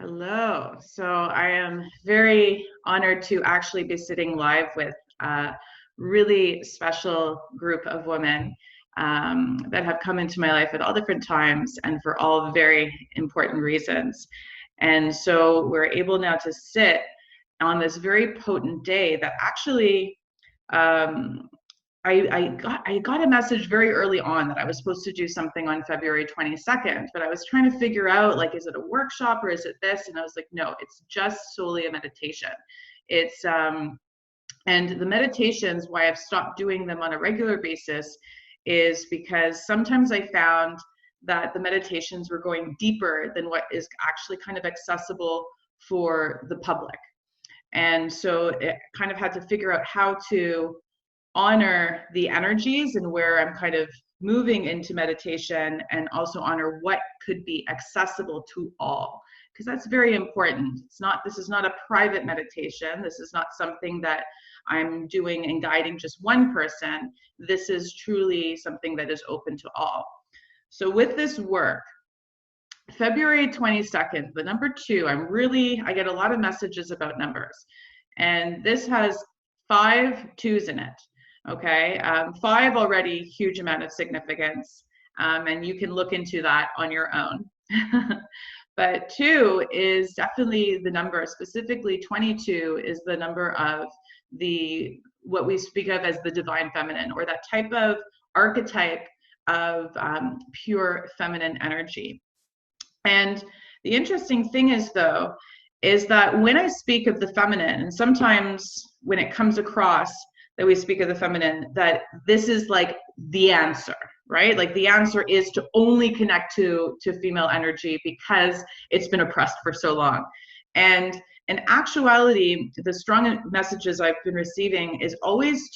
Hello. So I am very honored to actually be sitting live with a really special group of women that have come into my life at all different times and for all very important reasons. And so we're able now to sit on this very potent day that actually um, I got a message very early on that I was supposed to do something on February 22nd, but I was trying to figure out, like, is it a workshop or is it this? And I was like, no, it's just solely a meditation. It's and the meditations, why I've stopped doing them on a regular basis is because sometimes I found that the meditations were going deeper than what is actually kind of accessible for the public. And so it kind of had to figure out how to honor the energies and where I'm kind of moving into meditation, and also honor what could be accessible to all, because that's very important. This is not a private meditation. This is not something that I'm doing and guiding just one person. This is truly something that is open to all. So with this work, February 22nd, the number 2, I get a lot of messages about numbers, and this has 5 2s in it. Okay, 5 already, huge amount of significance, and you can look into that on your own. But 2 is definitely the number, specifically 22 is the number of what we speak of as the divine feminine, or that type of archetype of pure feminine energy. And the interesting thing is, though, is that when I speak of the feminine, and sometimes when it comes across that we speak of the feminine, that this is like the answer, right? Like the answer is to only connect to female energy because it's been oppressed for so long. And in actuality, the strong messages I've been receiving is always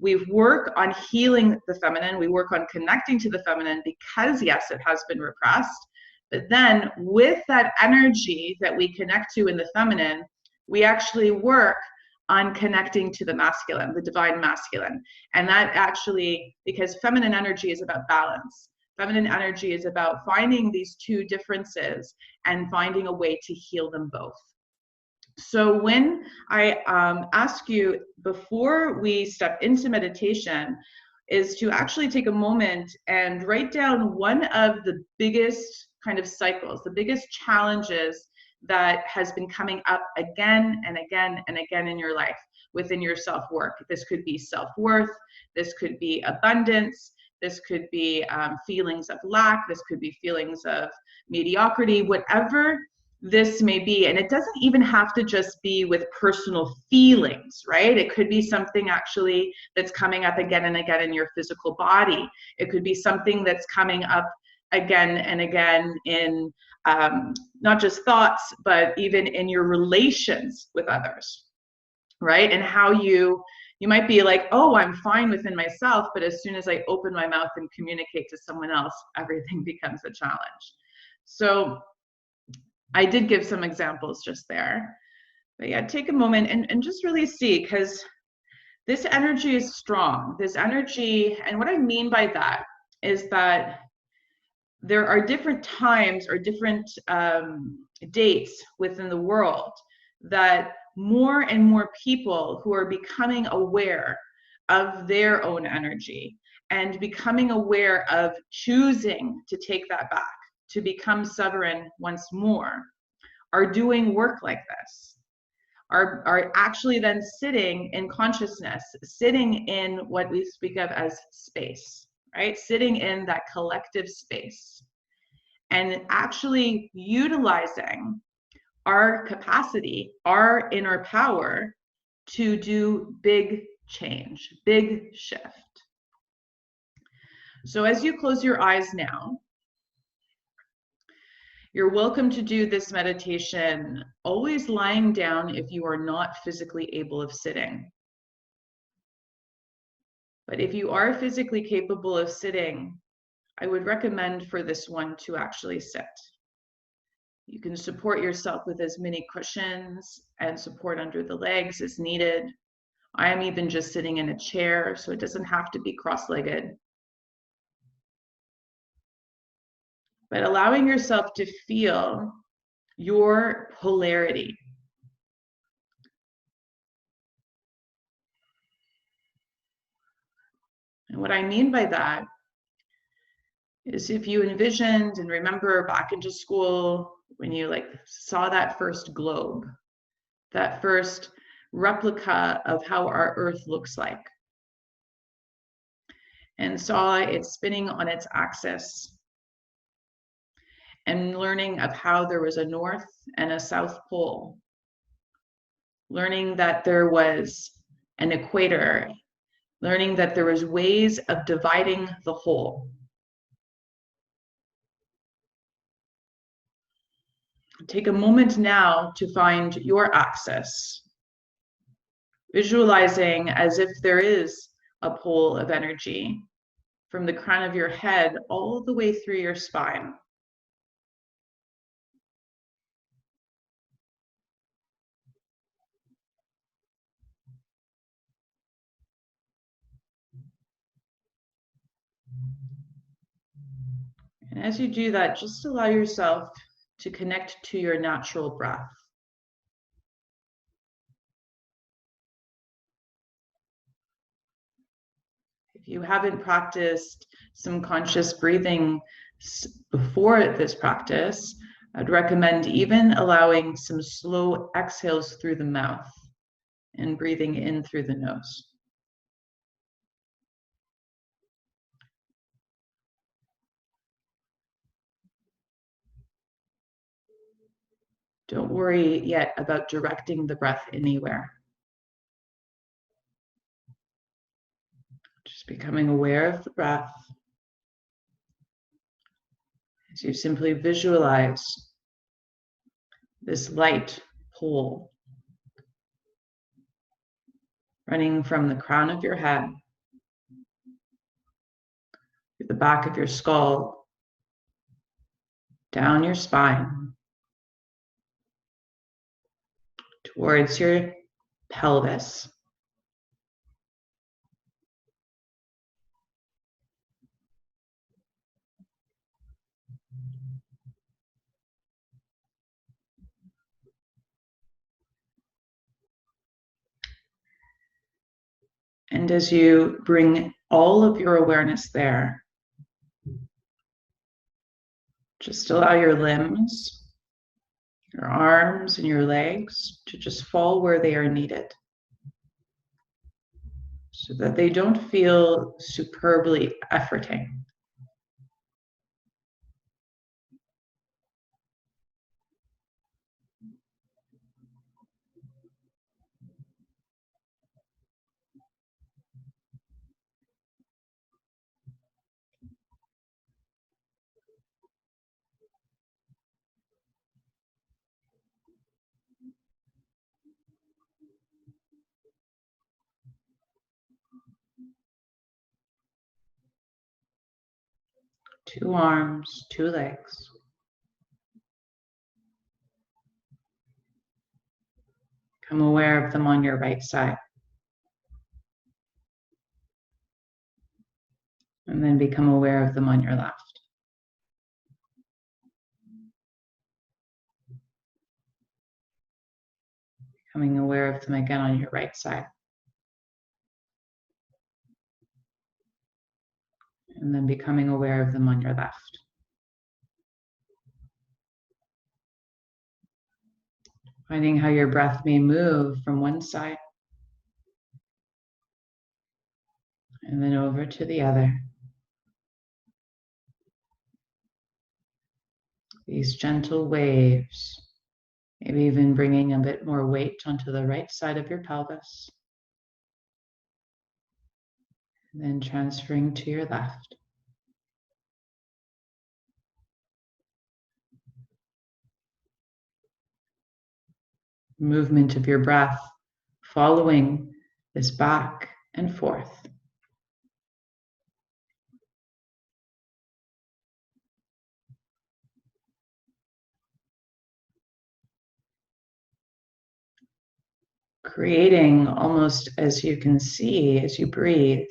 we work on healing the feminine, we work on connecting to the feminine because, yes, it has been repressed. But then with that energy that we connect to in the feminine, we actually work on connecting to the masculine, the divine masculine. And that actually, because feminine energy is about balance. Feminine energy is about finding these 2 differences and finding a way to heal them both. So when I ask you before we step into meditation, is to actually take a moment and write down one of the biggest kind of cycles, the biggest challenges that has been coming up again and again and again in your life within your self-work. This could be self-worth, this could be abundance, this could be feelings of lack, this could be feelings of mediocrity, whatever this may be. And it doesn't even have to just be with personal feelings, right? It could be something actually that's coming up again and again in your physical body. It could be something that's coming up again and again in not just thoughts, but even in your relations with others, right? And how you might be like, oh, I'm fine within myself, but as soon as I open my mouth and communicate to someone else, everything becomes a challenge. So I did give some examples just there, but yeah, take a moment and just really see, because this energy is strong. This energy, and what I mean by that is that there are different times or different dates within the world that more and more people who are becoming aware of their own energy and becoming aware of choosing to take that back, to become sovereign once more, are doing work like this, are actually then sitting in consciousness, sitting in what we speak of as space, right? Sitting in that collective space and actually utilizing our capacity, our inner power to do big change, big shift. So as you close your eyes now, you're welcome to do this meditation always lying down if you are not physically able of sitting. But if you are physically capable of sitting, I would recommend for this one to actually sit. You can support yourself with as many cushions and support under the legs as needed. I am even just sitting in a chair, so it doesn't have to be cross-legged. But allowing yourself to feel your polarity. And what I mean by that is if you envisioned and remember back into school when you saw that first globe, that first replica of how our Earth looks like, and saw it spinning on its axis, and learning of how there was a North and a South Pole, learning that there was an equator, learning that there was ways of dividing the whole. Take a moment now to find your axis, visualizing as if there is a pole of energy from the crown of your head all the way through your spine. And as you do that, just allow yourself to connect to your natural breath. If you haven't practiced some conscious breathing before this practice, I'd recommend even allowing some slow exhales through the mouth and breathing in through the nose. Don't worry yet about directing the breath anywhere. Just becoming aware of the breath as you simply visualize this light pole running from the crown of your head through the back of your skull, down your spine, towards your pelvis. And as you bring all of your awareness there, just allow your limbs, your arms and your legs to just fall where they are needed, so that they don't feel superbly efforting. Two arms, two legs. Become aware of them on your right side. And then become aware of them on your left. Becoming aware of them again on your right side. And then becoming aware of them on your left. Finding how your breath may move from one side and then over to the other. These gentle waves, maybe even bringing a bit more weight onto the right side of your pelvis. And then transferring to your left. Movement of your breath following this back and forth. Creating almost, as you can see as you breathe,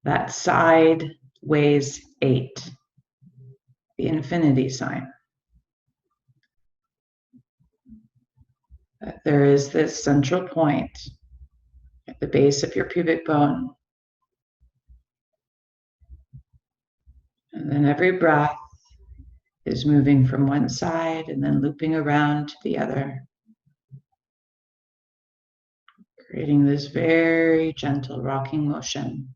that sideways 8, the infinity sign. But there is this central point at the base of your pubic bone. And then every breath is moving from one side and then looping around to the other, creating this very gentle rocking motion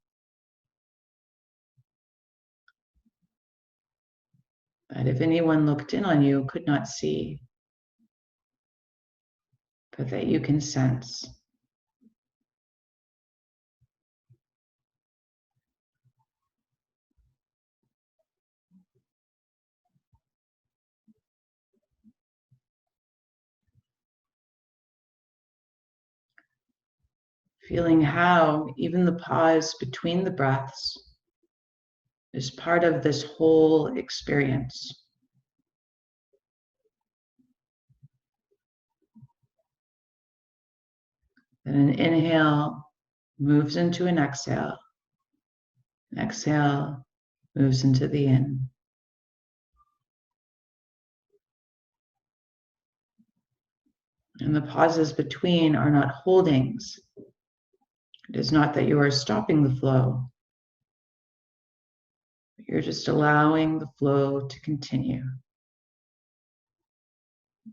that if anyone looked in on you could not see, but that you can sense. Feeling how even the pause between the breaths is part of this whole experience. Then an inhale moves into an exhale. An exhale moves into the in. And the pauses between are not holdings. It is not that you are stopping the flow. You're just allowing the flow to continue,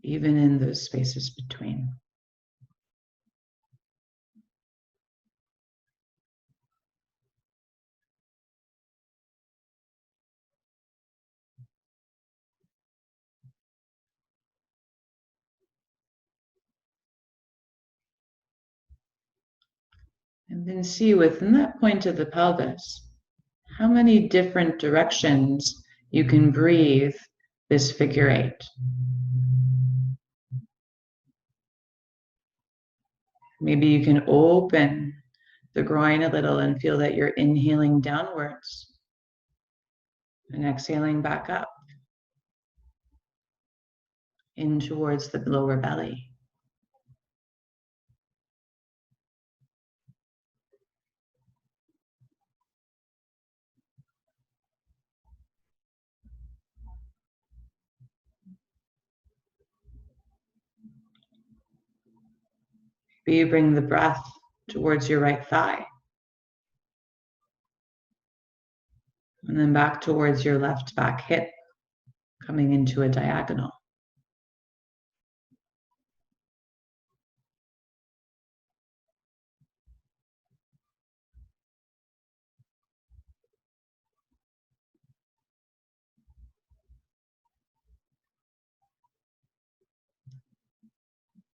even in those spaces between. And then see within that point of the pelvis, how many different directions you can breathe this figure eight. Maybe you can open the groin a little and feel that you're inhaling downwards and exhaling back up in towards the lower belly. Maybe you bring the breath towards your right thigh. And then back towards your left back hip, coming into a diagonal.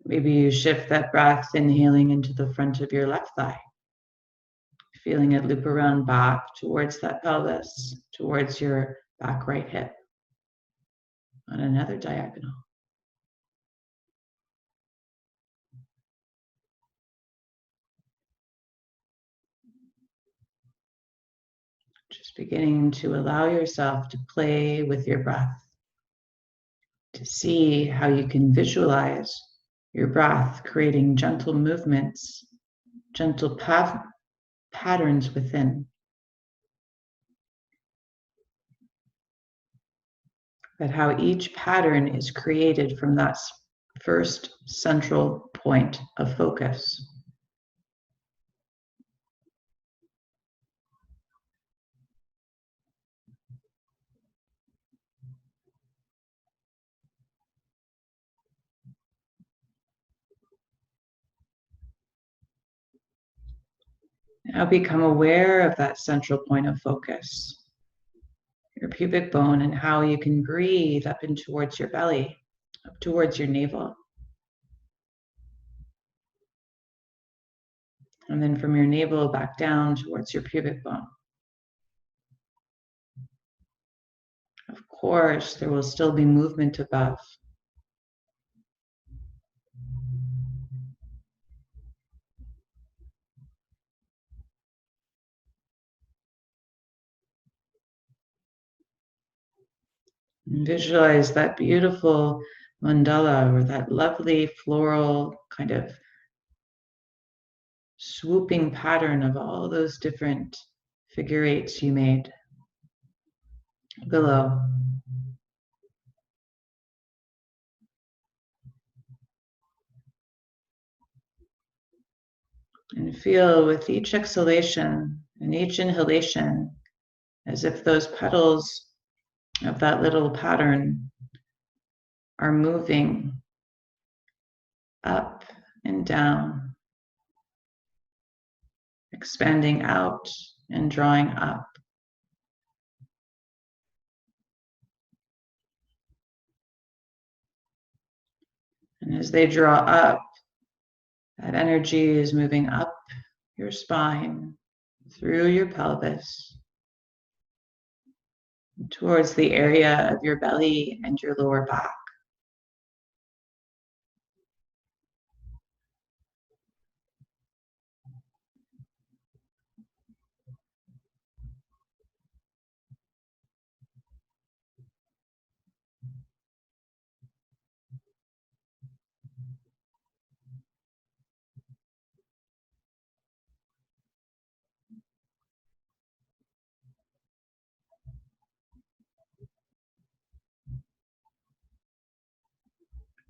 Maybe you shift that breath, inhaling into the front of your left thigh, feeling it loop around back towards that pelvis, towards your back right hip, on another diagonal. Just beginning to allow yourself to play with your breath, to see how you can visualize your breath creating gentle movements, gentle patterns within. But how each pattern is created from that first central point of focus. Now become aware of that central point of focus, your pubic bone, and how you can breathe up in towards your belly, up towards your navel. And then from your navel back down towards your pubic bone. Of course, there will still be movement above. And visualize that beautiful mandala, or that lovely floral kind of swooping pattern of all those different figure eights you made below. And feel with each exhalation and each inhalation as if those petals of that little pattern are moving up and down, expanding out and drawing up. And as they draw up, that energy is moving up your spine, through your pelvis, towards the area of your belly and your lower back.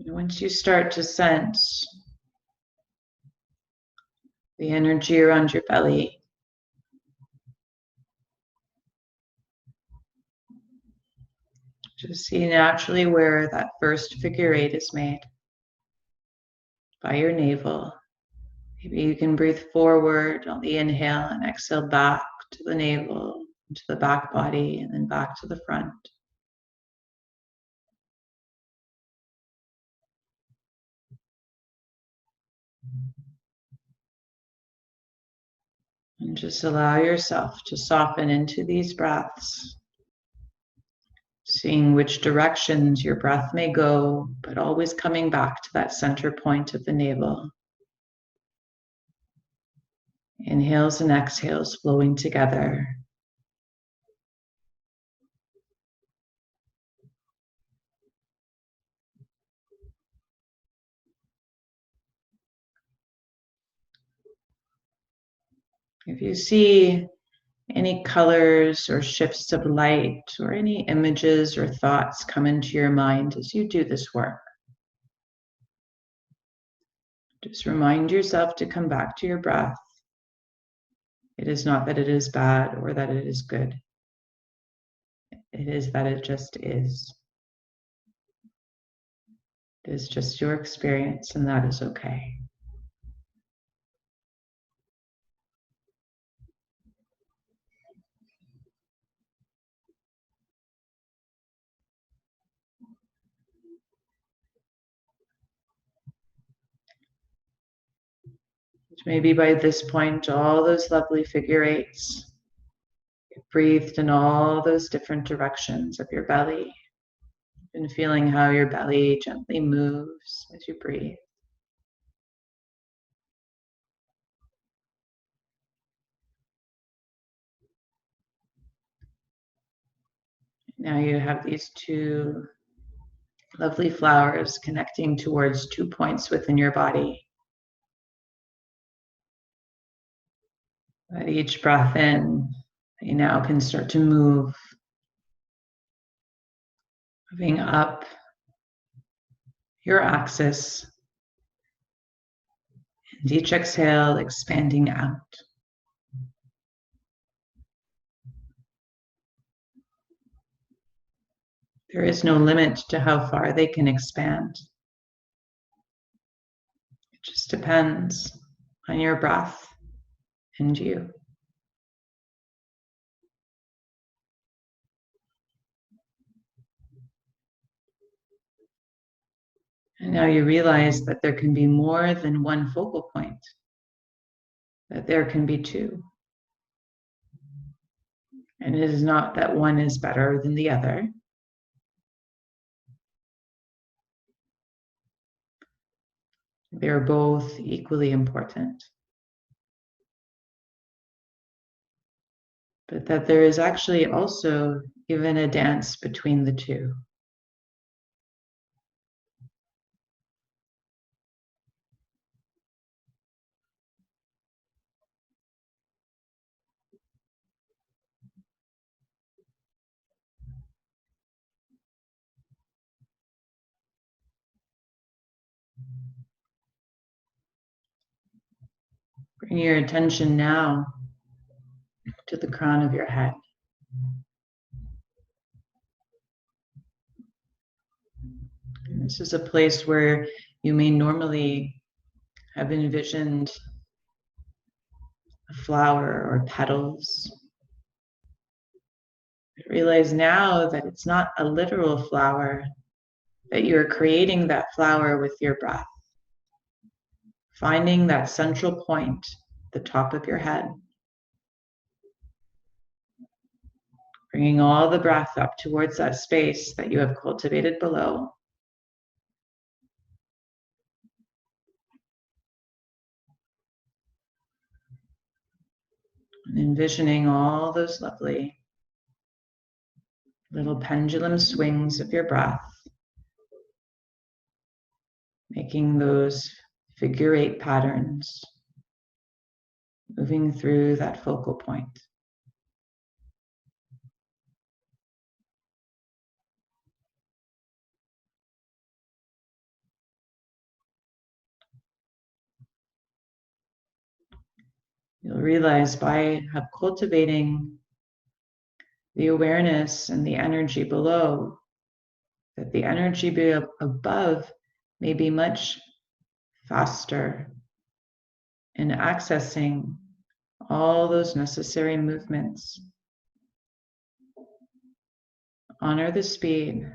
And once you start to sense the energy around your belly, just see naturally where that first figure eight is made, by your navel. Maybe you can breathe forward on the inhale and exhale back to the navel, to the back body, and then back to the front. And just allow yourself to soften into these breaths, seeing which directions your breath may go, but always coming back to that center point of the navel. Inhales and exhales flowing together. If you see any colors or shifts of light or any images or thoughts come into your mind as you do this work, just remind yourself to come back to your breath. It is not that it is bad or that it is good. It is that it just is. It is just your experience, and that is okay. Maybe by this point, all those lovely figure eights, you've breathed in all those different directions of your belly, and feeling how your belly gently moves as you breathe. Now you have these two lovely flowers connecting towards 2 points within your body. At each breath in, you now can start to move, moving up your axis, and each exhale expanding out. There is no limit to how far they can expand. It just depends on your breath and you. And now you realize that there can be more than one focal point, that there can be two. And it is not that one is better than the other. They're both equally important. But that there is actually also even a dance between the two. Bring your attention now to the crown of your head. And this is a place where you may normally have envisioned a flower or petals. Realize now that it's not a literal flower, that you're creating that flower with your breath. Finding that central point, the top of your head. Bringing all the breath up towards that space that you have cultivated below. And envisioning all those lovely little pendulum swings of your breath, making those figure 8 patterns, moving through that focal point. You'll realize by cultivating the awareness and the energy below, that the energy above may be much faster in accessing all those necessary movements. Honor the speed.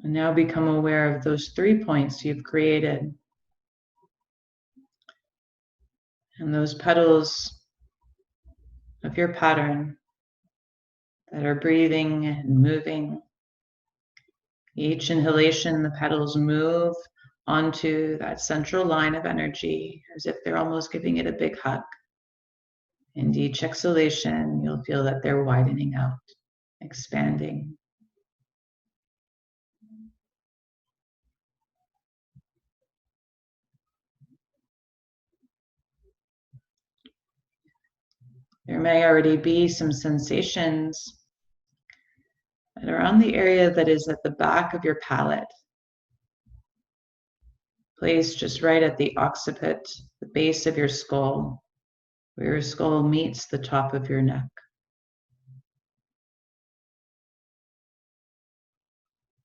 And now become aware of those 3 points you've created. And those petals of your pattern that are breathing and moving. Each inhalation, the petals move onto that central line of energy as if they're almost giving it a big hug. And each exhalation, you'll feel that they're widening out, expanding. There may already be some sensations that are on the area that is at the back of your palate. Placed just right at the occiput, the base of your skull, where your skull meets the top of your neck.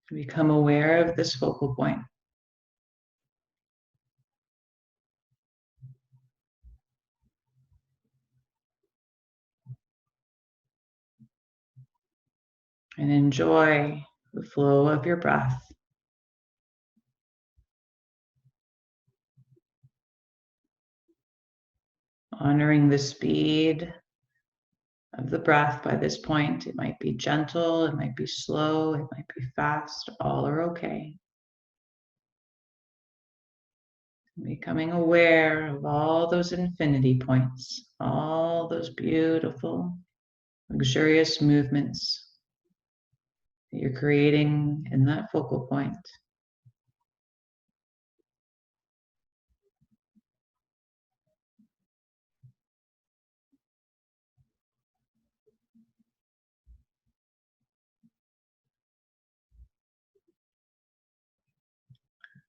Become aware of this focal point. And enjoy the flow of your breath. Honoring the speed of the breath by this point. It might be gentle, it might be slow, it might be fast, all are okay. Becoming aware of all those infinity points, all those beautiful, luxurious movements that you're creating in that focal point.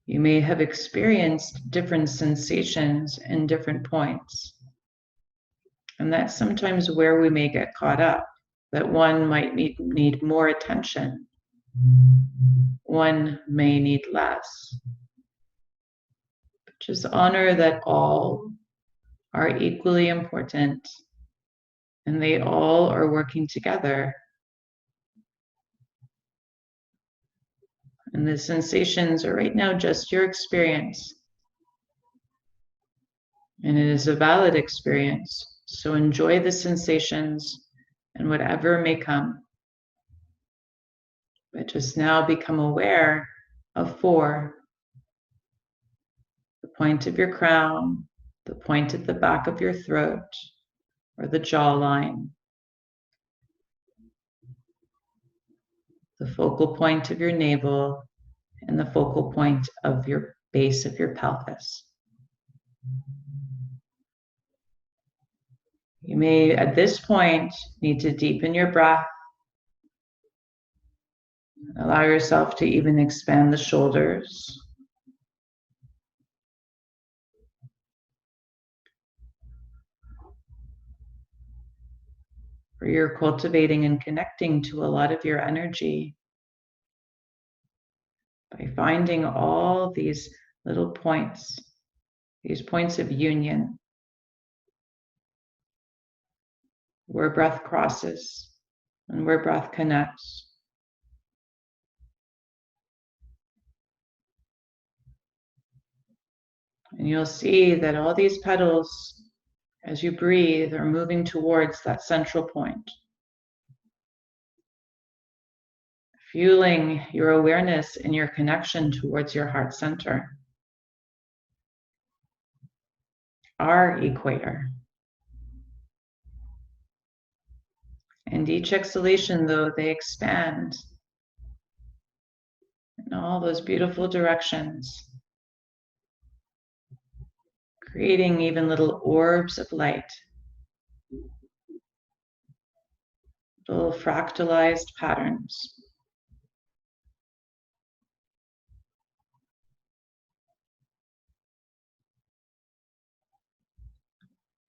You may have experienced different sensations in different points. And that's sometimes where we may get caught up, that one might need more attention. One may need less. But just honor that all are equally important and they all are working together. And the sensations are right now just your experience. And it is a valid experience. So enjoy the sensations and whatever may come. But just now become aware of 4. The point of your crown, the point at the back of your throat, or the jawline. The focal point of your navel, and the focal point of your base of your pelvis. You may, at this point, need to deepen your breath. Allow yourself to even expand the shoulders. where you're cultivating and connecting to a lot of your energy by finding all these little points, these points of union, where breath crosses and where breath connects. And you'll see that all these petals, as you breathe, are moving towards that central point. Fueling your awareness and your connection towards your heart center, our equator. And each exhalation, though, they expand in all those beautiful directions, creating even little orbs of light, little fractalized patterns.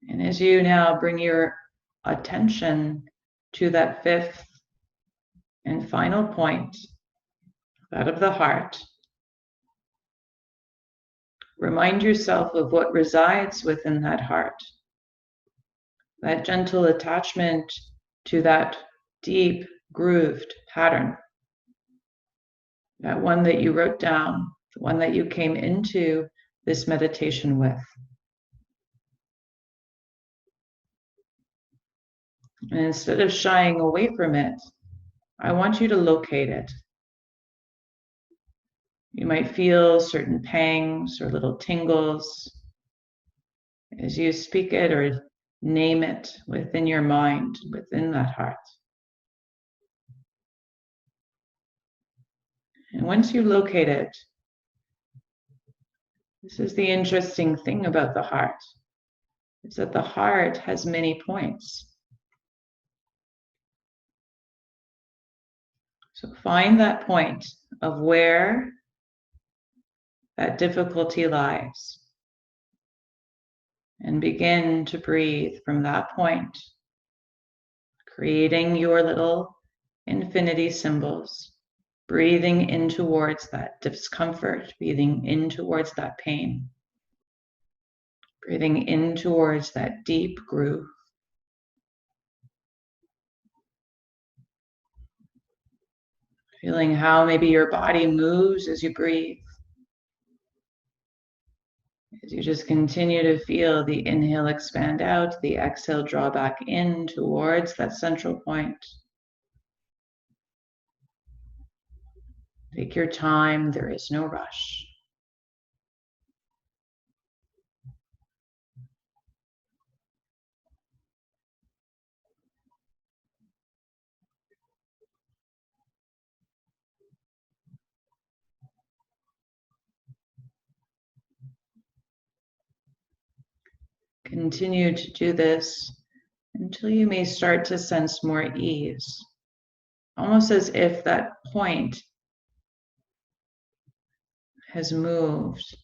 And as you now bring your attention to that fifth and final point, that of the heart, remind yourself of what resides within that heart, that gentle attachment to that deep grooved pattern, that one that you wrote down, the one that you came into this meditation with. And instead of shying away from it, I want you to locate it. You might feel certain pangs or little tingles as you speak it or name it within your mind, within that heart. And once you locate it, this is the interesting thing about the heart, is that the heart has many points. So find that point of where that difficulty lies and begin to breathe from that point, creating your little infinity symbols, breathing in towards that discomfort, breathing in towards that pain, breathing in towards that deep groove. Feeling how maybe your body moves as you breathe. As you just continue to feel the inhale expand out, the exhale draw back in towards that central point. Take your time, there is no rush. Continue to do this until you may start to sense more ease, almost as if that point has moved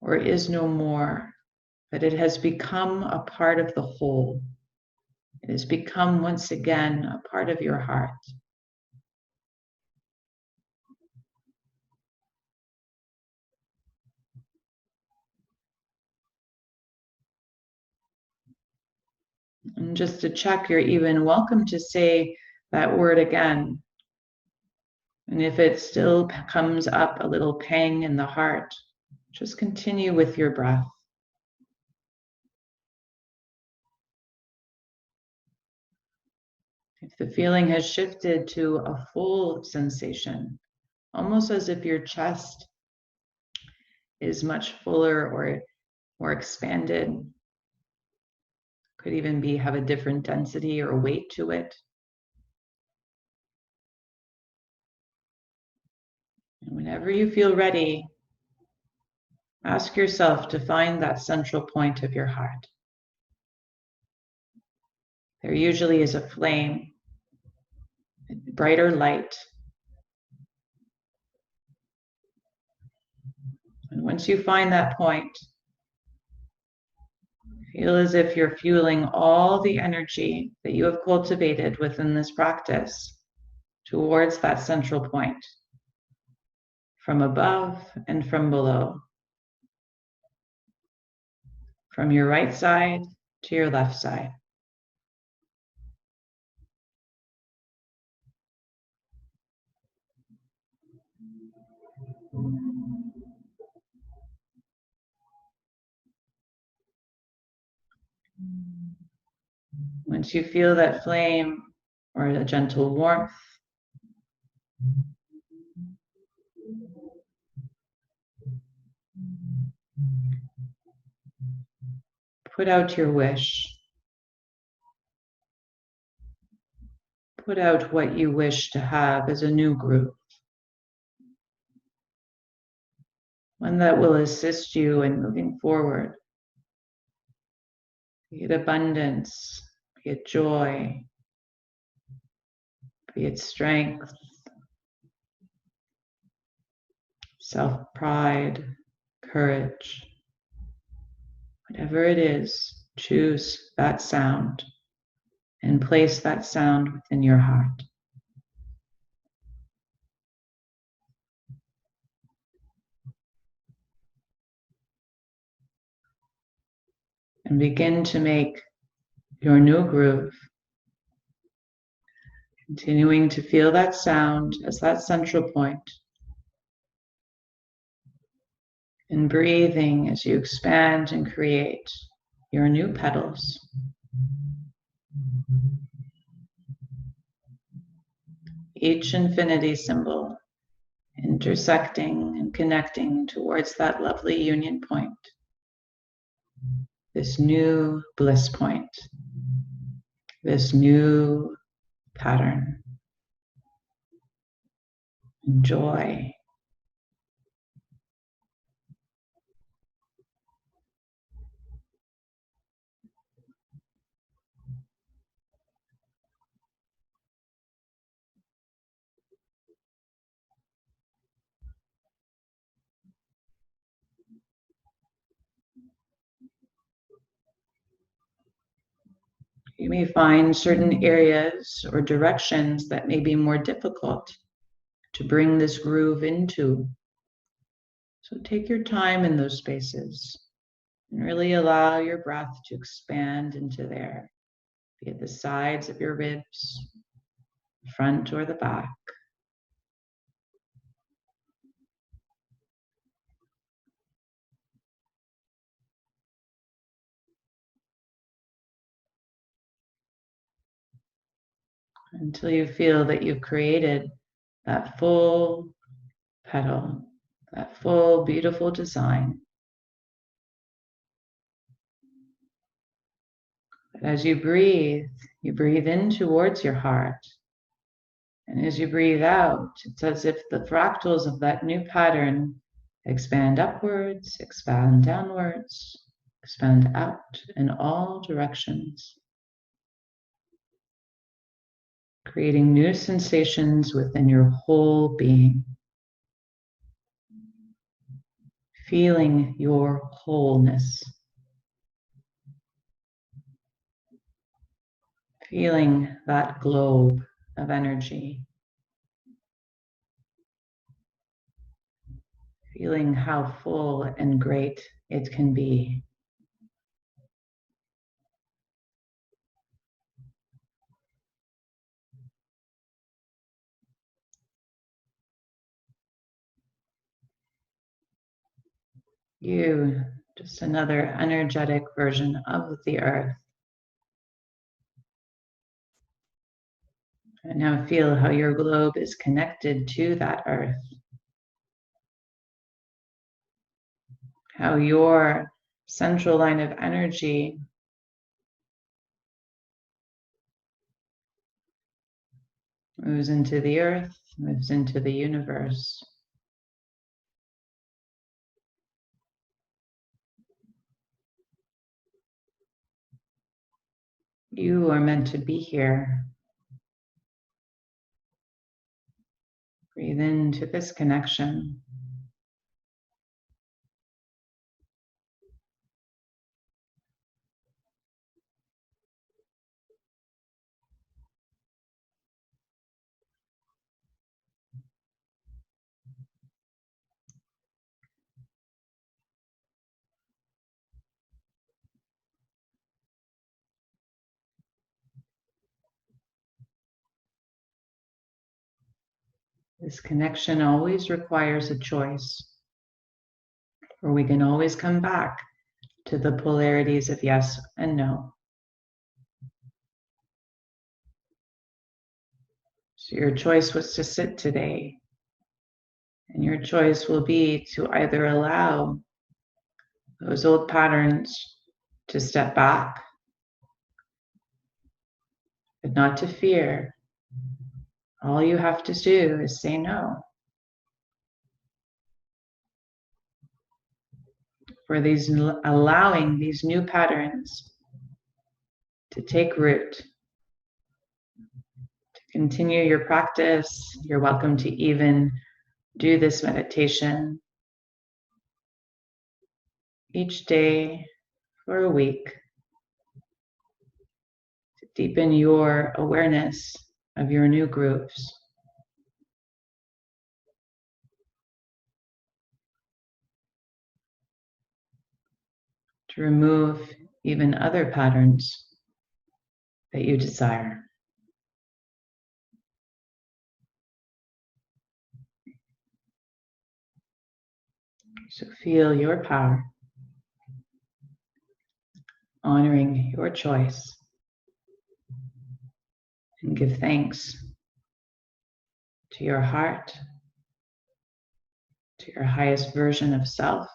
or is no more, that it has become a part of the whole. It has become once again a part of your heart. And just to check, you're even welcome to say that word again. And if it still comes up a little pang in the heart, just continue with your breath. If the feeling has shifted to a full sensation, almost as if your chest is much fuller or more expanded, could even have a different density or weight to it. And whenever you feel ready, ask yourself to find that central point of your heart. There usually is a flame, a brighter light. And once you find that point, Feel as if you're fueling all the energy that you have cultivated within this practice towards that central point, from above and from below, from your right side to your left side. Once you feel that flame or a gentle warmth, put out your wish. Put out what you wish to have as a new group. One that will assist you in moving forward. Be it abundance, be it joy, be it strength, self-pride, courage. Whatever it is, choose that sound and place that sound within your heart. And begin to make your new groove, continuing to feel that sound as that central point, and breathing as you expand and create your new petals. Each infinity symbol intersecting and connecting towards that lovely union point, this new bliss point, this new pattern, joy. You may find certain areas or directions that may be more difficult to bring this groove into. So take your time in those spaces and really allow your breath to expand into there, be it the sides of your ribs, the front or the back. Until you feel that you've created that full petal, that full beautiful design. But as you breathe in towards your heart. And as you breathe out, it's as if the fractals of that new pattern expand upwards, expand downwards, expand out in all directions, creating new sensations within your whole being, feeling your wholeness, feeling that globe of energy, feeling how full and great it can be. You, just another energetic version of the earth. And now feel how your globe is connected to that earth. How your central line of energy moves into the earth, moves into the universe. You are meant to be here. Breathe into this connection. This connection always requires a choice, or we can always come back to the polarities of yes and no. So your choice was to sit today, and your choice will be to either allow those old patterns to step back, but not to fear. All you have to do is say no. For these, allowing these new patterns to take root, to continue your practice. You're welcome to even do this meditation each day for a week to deepen your awareness of your new grooves. To remove even other patterns that you desire. So feel your power, honoring your choice, and give thanks to your heart, to your highest version of self,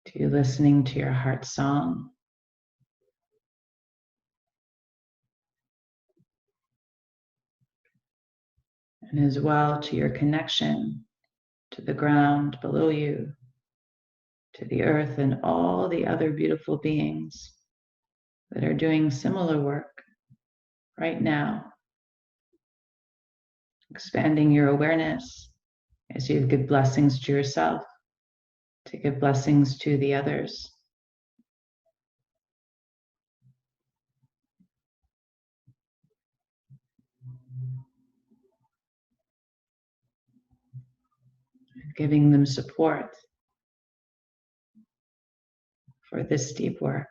to you listening to your heart song, and as well to your connection to the ground below you, to the earth and all the other beautiful beings that are doing similar work right now, expanding your awareness as you give blessings to yourself, to give blessings to the others. Giving them support for this deep work.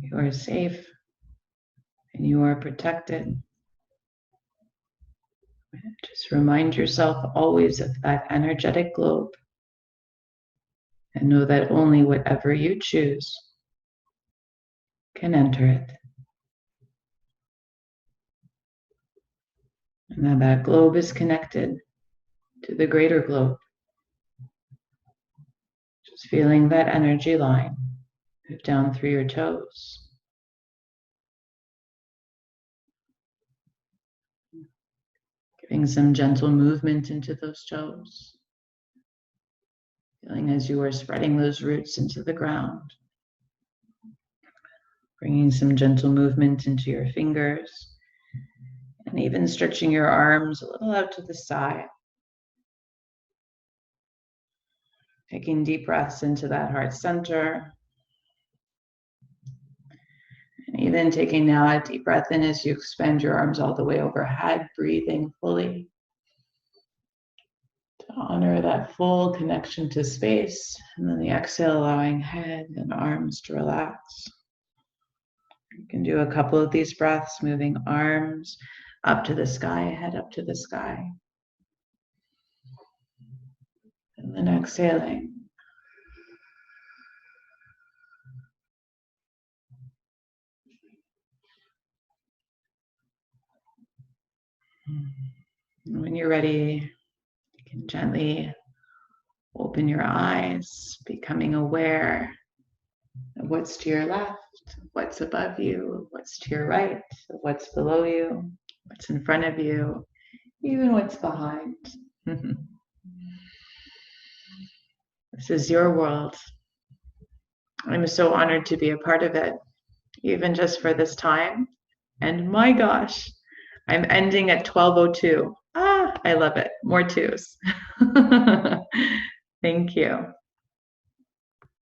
You are safe and you are protected. Just remind yourself always of that energetic globe and know that only whatever you choose can enter it. And that globe is connected to the greater globe. Just feeling that energy line move down through your toes. Giving some gentle movement into those toes. Feeling as you are spreading those roots into the ground. Bringing some gentle movement into your fingers. And even stretching your arms a little out to the side. Taking deep breaths into that heart center. And even taking now a deep breath in as you expand your arms all the way overhead, breathing fully. To honor that full connection to space. And then the exhale, allowing head and arms to relax. You can do a couple of these breaths, moving arms up to the sky, head up to the sky. And then exhaling. And when you're ready, you can gently open your eyes, becoming aware of what's to your left, what's above you, what's to your right, what's below you, what's in front of you, even what's behind. This is your world. I'm so honored to be a part of it, even just for this time. And my gosh, I'm ending at 12:02. I love it. More twos. Thank you.